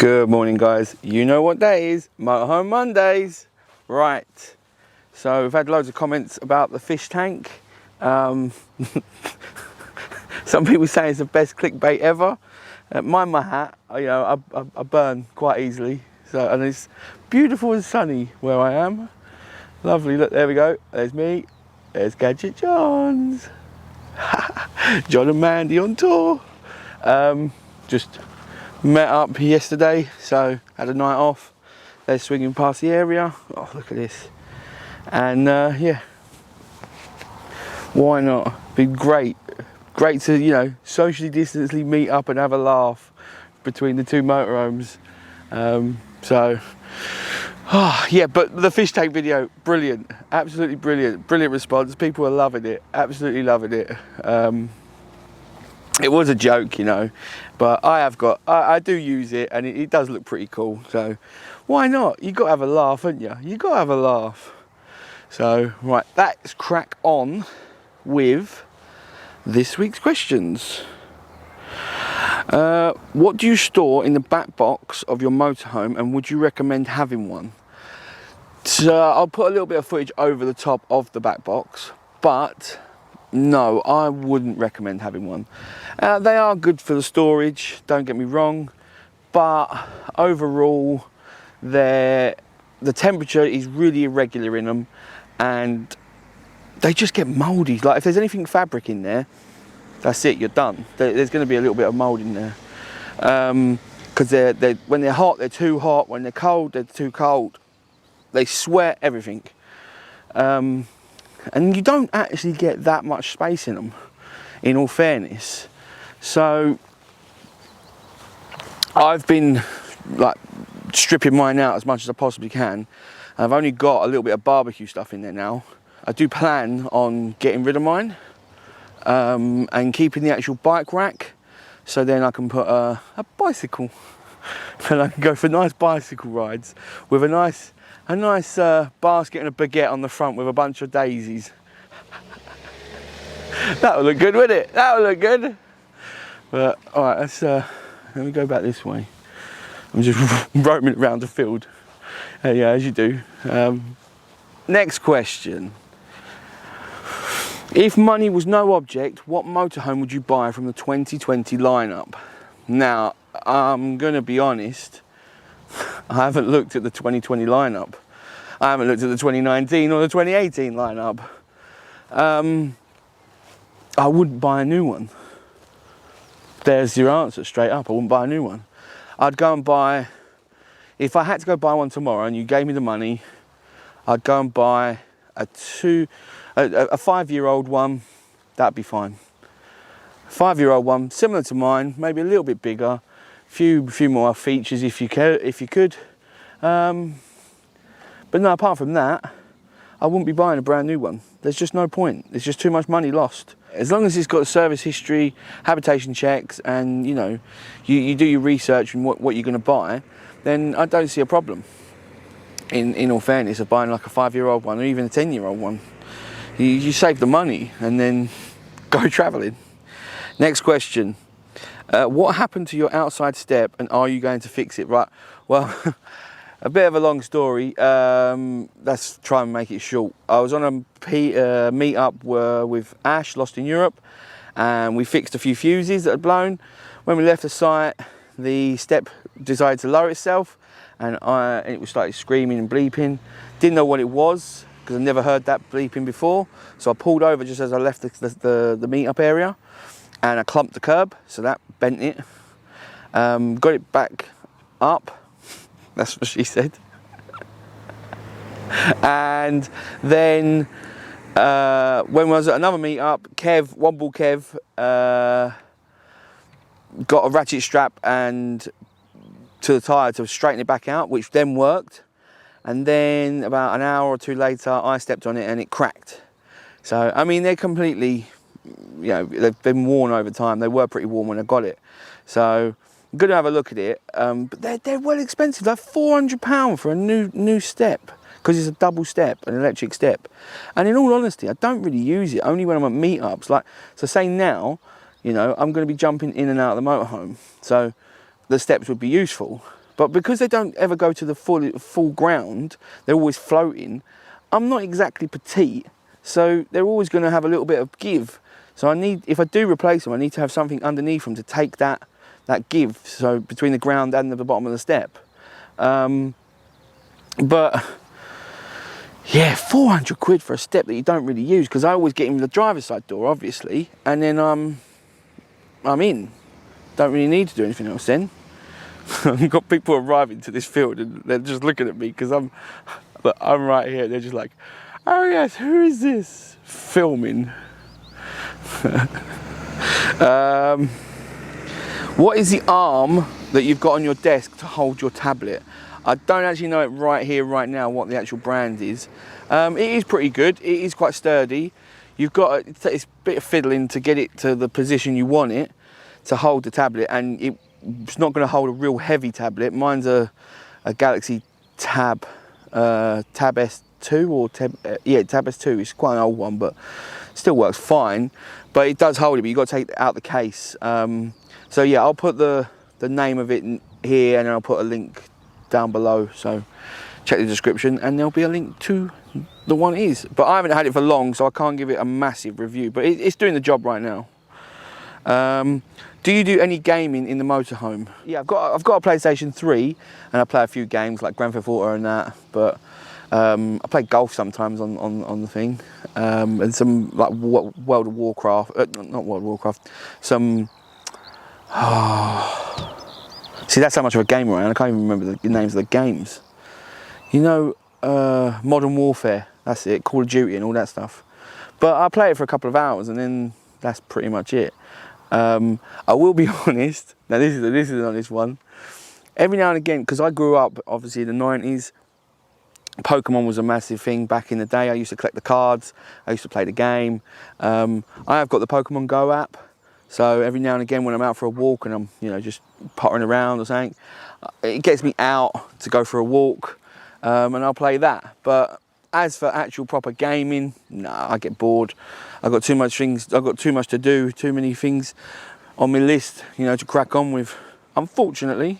Good morning, guys. You know what day is? Motorhome Mondays. Right. So we've had loads of comments about the fish tank. Some people say it's the best clickbait ever. Mind my hat. I burn quite easily. So, and it's beautiful and sunny where I am. Lovely. Look, there we go. There's me. There's Gadget Johns. John and Mandy on tour. Just met up yesterday, so had a night off. They're swinging past the area. Oh, look at this. And yeah, why not? Be great to socially distantly meet up and have a laugh between the two motorhomes. Yeah, but the fish tank video, brilliant, absolutely brilliant response. People are loving it, absolutely loving it. It was a joke, but I do use it, and it does look pretty cool. So why not? You got to have a laugh, haven't you? You got to have a laugh. So right, let's crack on with this week's questions. What do you store in the back box of your motorhome, and would you recommend having one? So I'll put a little bit of footage over the top of the back box, but no, I wouldn't recommend having one. They are good for the storage, don't get me wrong, but overall the temperature is really irregular in them, and they just get mouldy. Like if there's anything fabric in there, that's it, you're done. There's going to be a little bit of mould in there, because when they're hot, they're too hot. When they're cold, they're too cold. They sweat everything. And you don't actually get that much space in them, in all fairness. So I've been like stripping mine out as much as I possibly can. I've only got a little bit of barbecue stuff in there now. I do plan on getting rid of mine, and keeping the actual bike rack, so then I can put a bicycle, and I can go for nice bicycle rides with a nice basket and a baguette on the front with a bunch of daisies. That would look good, wouldn't it? That would look good. But all right, let me go back this way. I'm just roaming around the field. Yeah, as you do. Next question. If money was no object, what motorhome would you buy from the 2020 lineup? Now, I'm going to be honest. I haven't looked at the 2020 lineup. I haven't looked at the 2019 or the 2018 lineup. I wouldn't buy a new one. There's your answer, straight up. I wouldn't buy a new one. I'd go and buy, if I had to go buy one tomorrow and you gave me the money, I'd go and buy a 5-year-old one. That'd be fine. 5-year-old one, similar to mine, maybe a little bit bigger. Few more features if you could. But no, apart from that, I wouldn't be buying a brand new one. There's just no point. There's just too much money lost. As long as it's got service history, habitation checks, and you do your research and what you're going to buy, then I don't see a problem. In all fairness, of buying like a 5-year-old one or even a 10-year-old one, you save the money and then go travelling. Next question. What happened to your outside step, and are you going to fix it? Right, well, a bit of a long story. Let's try and make it short. I was on a meet-up with Ash, Lost in Europe, and we fixed a few fuses that had blown. When we left the site, the step decided to lower itself, and it was started screaming and bleeping. Didn't know what it was, because I've never heard that bleeping before. So I pulled over just as I left the meet-up area, and I clumped the curb, so that bent it. Got it back up, that's what she said. And then when I was at another meet-up, Womble Kev, got a ratchet strap and to the tyre to straighten it back out, which then worked. And then about an hour or two later, I stepped on it and it cracked. So, I mean, they're completely, they've been worn over time. They were pretty worn when I got it. So, I'm going to have a look at it. But they're well expensive. They're £400 for a new step, because it's a double step, an electric step. And in all honesty, I don't really use it, only when I'm at meetups. So say now, I'm going to be jumping in and out of the motorhome. So the steps would be useful. But because they don't ever go to the full ground, they're always floating. I'm not exactly petite, so they're always going to have a little bit of give. So I need, if I do replace them, I need to have something underneath them to take that give, so between the ground and the bottom of the step. But yeah, 400 quid for a step that you don't really use, because I always get in the driver's side door, obviously, and then I'm in. Don't really need to do anything else then. I've got people arriving to this field and they're just looking at me because I'm right here. They're just like, oh yes, who is this? Filming. What is the arm that you've got on your desk to hold your tablet? I don't actually know it right here, right now, what the actual brand is. It is pretty good. It is quite sturdy. It's a bit of fiddling to get it to the position you want it to hold the tablet, and it's not going to hold a real heavy tablet. Mine's a Galaxy Tab S2 or Tab S2. It's quite an old one, but still works fine. But it does hold it, but you've got to take out the case. So yeah, I'll put the name of it here, and then I'll put a link down below. So check the description, and there'll be a link to the one it is. But I haven't had it for long, so I can't give it a massive review. But it's doing the job right now. Do you do any gaming in the motorhome? Yeah, I've got a PlayStation 3, and I play a few games like Grand Theft Auto and that. But I play golf sometimes on the thing, and some like World of Warcraft. Not World of Warcraft. Some. See, that's how much of a gamer I am. I can't even remember the names of the games. You know, Modern Warfare. That's it. Call of Duty and all that stuff. But I play it for a couple of hours, and then that's pretty much it. I will be honest. Now this is an honest one. Every now and again, because I grew up obviously in the 90s, Pokemon was a massive thing back in the day. I used to collect the cards. I used to play the game. I have got the Pokemon Go app. So every now and again when I'm out for a walk and I'm just pottering around or something, it gets me out to go for a walk, and I'll play that. But as for actual proper gaming, nah, I get bored. I've got too much things. I've got too much to do. Too many things on my list, to crack on with. Unfortunately,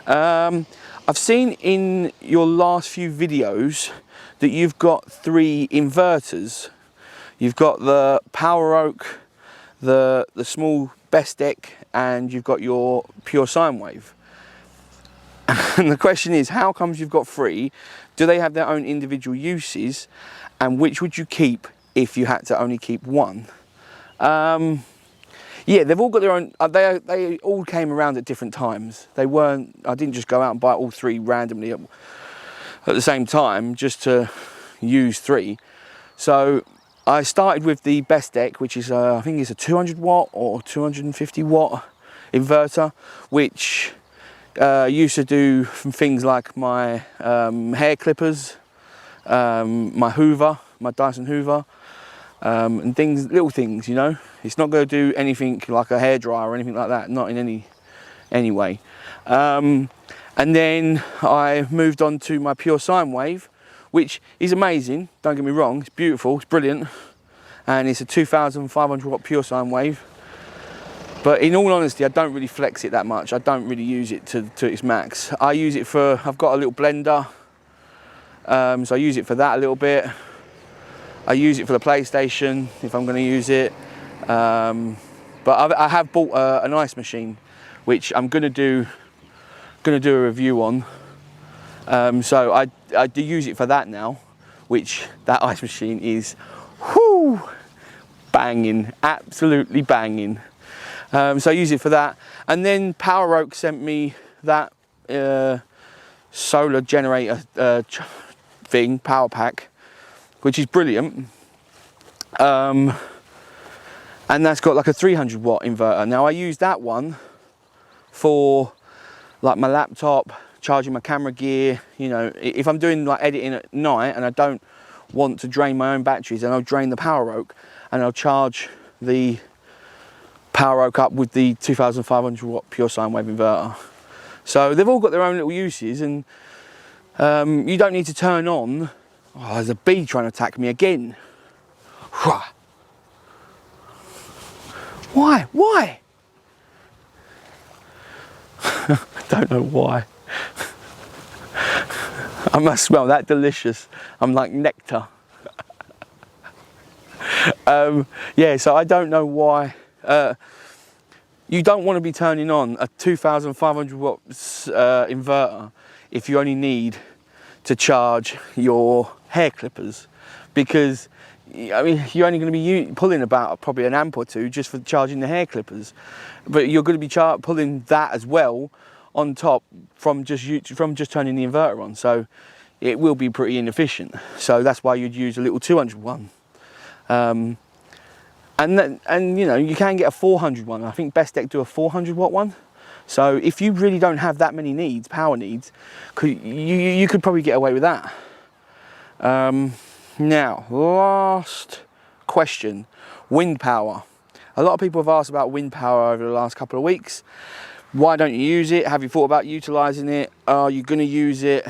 I've seen in your last few videos that you've got 3 inverters. You've got the poweroak, the small bestek, and you've got your pure sine wave. And the question is, how comes you've got 3? Do they have their own individual uses? And which would you keep if you had to only keep one? Yeah, they've all got their own. They all came around at different times. They weren't. I didn't just go out and buy all 3 randomly at the same time just to use 3. So I started with the bestek, which is I think it's a 200 watt or 250 watt inverter, which used to do things like my hair clippers, my Hoover, my Dyson Hoover, and things, little things, It's not going to do anything like a hairdryer or anything like that, not in any way. And then I moved on to my pure sine wave, which is amazing, don't get me wrong, it's beautiful, it's brilliant, and it's a 2,500 watt pure sine wave. But in all honesty, I don't really flex it that much. I don't really use it to its max. I use it for, I've got a little blender, so I use it for that a little bit. I use it for the PlayStation if I'm going to use it. But I have bought an ice machine, which I'm going to do a review on. So I do use it for that now, which that ice machine is, whoo, banging, absolutely banging. So I use it for that. And then poweroak sent me that solar generator thing, power pack, which is brilliant. And that's got like a 300 watt inverter. Now I use that one for like my laptop, charging my camera gear. If I'm doing like editing at night and I don't want to drain my own batteries, then I'll drain the poweroak and I'll charge the poweroak up with the 2,500 watt pure sine wave inverter. So they've all got their own little uses, and you don't need to turn on. Oh, there's a bee trying to attack me again. Why? I don't know why. I must smell that delicious. I'm like nectar. Yeah, so I don't know why. You don't want to be turning on a 2,500 watts inverter if you only need to charge your hair clippers, because I mean you're only going to be pulling about probably an amp or two just for charging the hair clippers, but you're going to be pulling that as well on top from just turning the inverter on, so it will be pretty inefficient. So that's why you'd use a little 200 one. And you know, you can get a 400 one. I think Bestek do a 400 watt one. So if you really don't have that many needs, power needs, you could probably get away with that. Now, last question, wind power. A lot of people have asked about wind power over the last couple of weeks. Why don't you use it? Have you thought about utilising it? Are you going to use it?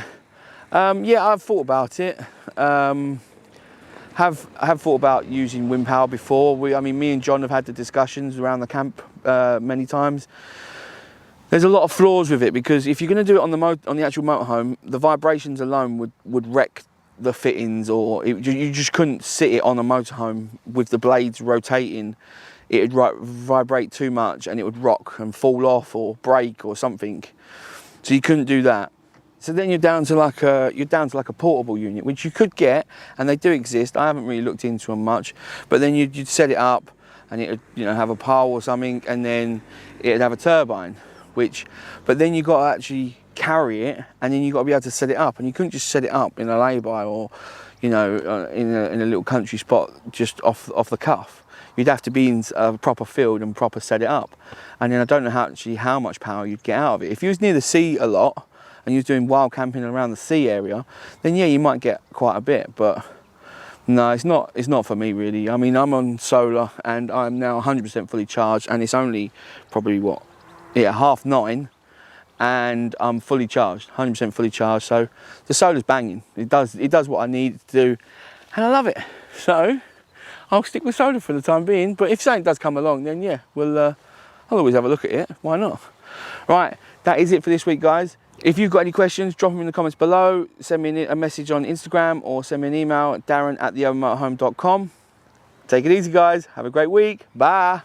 Yeah, I've thought about it. Have thought about using wind power before. I mean, me and John have had the discussions around the camp many times. There's a lot of flaws with it, because if you're going to do it on the actual motorhome, the vibrations alone would wreck the fittings, or you just couldn't sit it on a motorhome with the blades rotating. It would vibrate too much and it would rock and fall off or break or something. So you couldn't do that. So then you're down to like a portable unit, which you could get, and they do exist. I haven't really looked into them much, but then you'd set it up and it would, you know, have a pole or something, and then it'd have a turbine. But then you got to actually carry it, and then you got to be able to set it up, and you couldn't just set it up in a lay-by or, you know, in a little country spot just off the cuff. You'd have to be in a proper field and proper set it up, and then I don't know how much power you'd get out of it. If you was near the sea a lot and you was doing wild camping around the sea area, then yeah, you might get quite a bit, but no, it's not for me really. I mean, I'm on solar and I'm now 100% fully charged, and it's only probably 9:30, and I'm fully charged, 100% fully charged. So the solar's banging. It does what I need it to do, and I love it. So I'll stick with solar for the time being. But if something does come along, then yeah, I'll always have a look at it. Why not? Right, that is it for this week, guys. If you've got any questions, drop them in the comments below. Send me a message on Instagram, or send me an email at darren@theovermotorhome.com. Take it easy, guys. Have a great week. Bye.